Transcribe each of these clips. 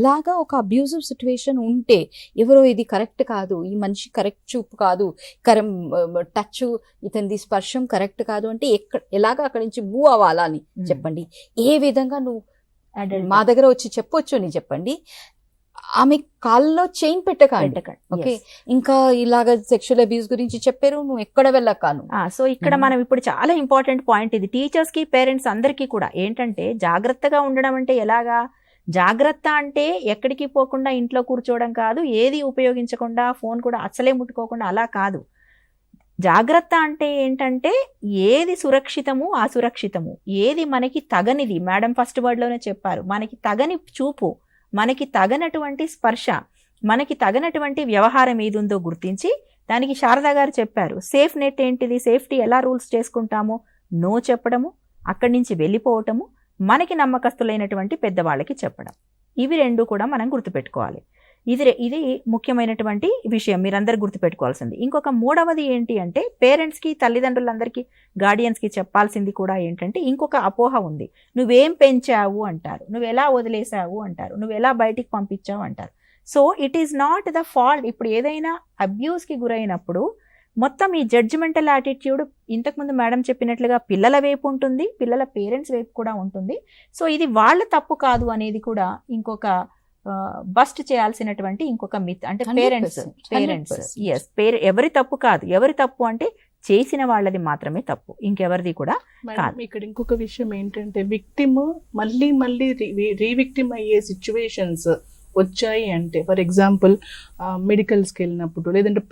ఎలాగా ఒక abusive situation ఉంటే ఎవరో ఇది కరెక్ట్ కాదు, ఈ మనిషి కరెక్ట్ చూపు కాదు, టచ్ ఇతనిది స్పర్శం కరెక్ట్ కాదు అంటే ఎలాగా అక్కడి నుంచి మూవ్ అవ్వాలా అని చెప్పండి. ఏ విధంగా నువ్వు మా దగ్గర వచ్చి చెప్పొచ్చు అని చెప్పండి. ఆమె కాళ్ళలో చైన్ పెట్టకండి. ఓకే, ఇంకా ఇలాగ సెక్షువల్ అబ్యూస్ గురించి చెప్పారు, నువ్వు ఎక్కడ వెళ్ళకాను. సో ఇక్కడ మనం ఇప్పుడు చాలా ఇంపార్టెంట్ పాయింట్ ఇది టీచర్స్ కి పేరెంట్స్ అందరికీ కూడా ఏంటంటే జాగ్రత్తగా ఉండడం అంటే ఎలాగా, జాగ్రత్త అంటే ఎక్కడికి పోకుండా ఇంట్లో కూర్చోవడం కాదు, ఏది ఉపయోగించకుండా ఫోన్ కూడా అసలే ముట్టుకోకుండా అలా కాదు. జాగ్రత్త అంటే ఏంటంటే ఏది సురక్షితము అసురక్షితము, ఏది మనకి తగనిది, మేడం ఫస్ట్ వర్డ్లోనే చెప్పారు, మనకి తగని చూపు, మనకి తగనటువంటి స్పర్శ, మనకి తగనటువంటి వ్యవహారం ఏది ఉందో గుర్తించి దానికి శారదా గారు చెప్పారు సేఫ్ నెట్ ఏంటిది, సేఫ్టీ ఎలా రూల్స్ చేసుకుంటాము, నో చెప్పడము, అక్కడి నుంచి వెళ్ళిపోవటము, మనకి నమ్మకస్తులైనటువంటి పెద్దవాళ్ళకి చెప్పడం, ఇవి రెండు కూడా మనం గుర్తుపెట్టుకోవాలి. ఇది ముఖ్యమైనటువంటి విషయం మీరందరూ గుర్తుపెట్టుకోవాల్సింది. ఇంకొక మూడవది ఏంటి అంటే పేరెంట్స్కి తల్లిదండ్రులందరికీ గార్డియన్స్కి చెప్పాల్సింది కూడా ఏంటంటే ఇంకొక అపోహ ఉంది. నువ్వేం పెంచావు అంటారు, నువ్వు ఎలా వదిలేసావు అంటారు, నువ్వు ఎలా బయటికి పంపించావు అంటారు. So it is not the fault. ఇప్పుడు ఏదైనా అబ్యూస్కి గురైనప్పుడు మొత్తం ఈ జడ్జిమెంటల్ యాటిట్యూడ్ ఇంతకుముందు మేడం చెప్పినట్లుగా పిల్లల వైపు ఉంటుంది, పిల్లల పేరెంట్స్ వైపు కూడా ఉంటుంది. సో ఇది వాళ్ళ తప్పు కాదు అనేది కూడా ఇంకొక బస్ట్ చేయాల్సినటువంటి ఇంకొక మిత్. అంటే పేరెంట్స్ ఎవరి తప్పు కాదు, ఎవరి తప్పు అంటే చేసిన వాళ్ళది మాత్రమే తప్పు, ఇంకెవరిది కూడా కాదు. ఇక్కడ ఇంకొక విషయం ఏంటంటే విక్టిమ్ మళ్ళీ రీవిక్టిమ్ అయ్యే సిచ్యువేషన్స్ వచ్చాయి అంటే ఫర్ ఎగ్జాంపుల్ మెడికల్స్కి వెళ్ళినప్పుడు, లేదంటే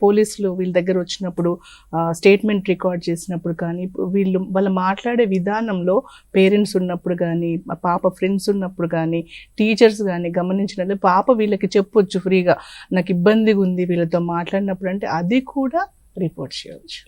పోలీసులు వీళ్ళ దగ్గర వచ్చినప్పుడు స్టేట్మెంట్ రికార్డ్ చేసినప్పుడు కానీ, వాళ్ళు మాట్లాడే విధానంలో పేరెంట్స్ ఉన్నప్పుడు కానీ, పాప ఫ్రెండ్స్ ఉన్నప్పుడు కానీ, టీచర్స్ కానీ గమనించినట్లే పాప వీళ్ళకి చెప్పొచ్చు ఫ్రీగా నాకు ఇబ్బందిగా ఉంది వీళ్ళతో మాట్లాడినప్పుడు అంటే అది కూడా రిపోర్ట్ చేయవచ్చు.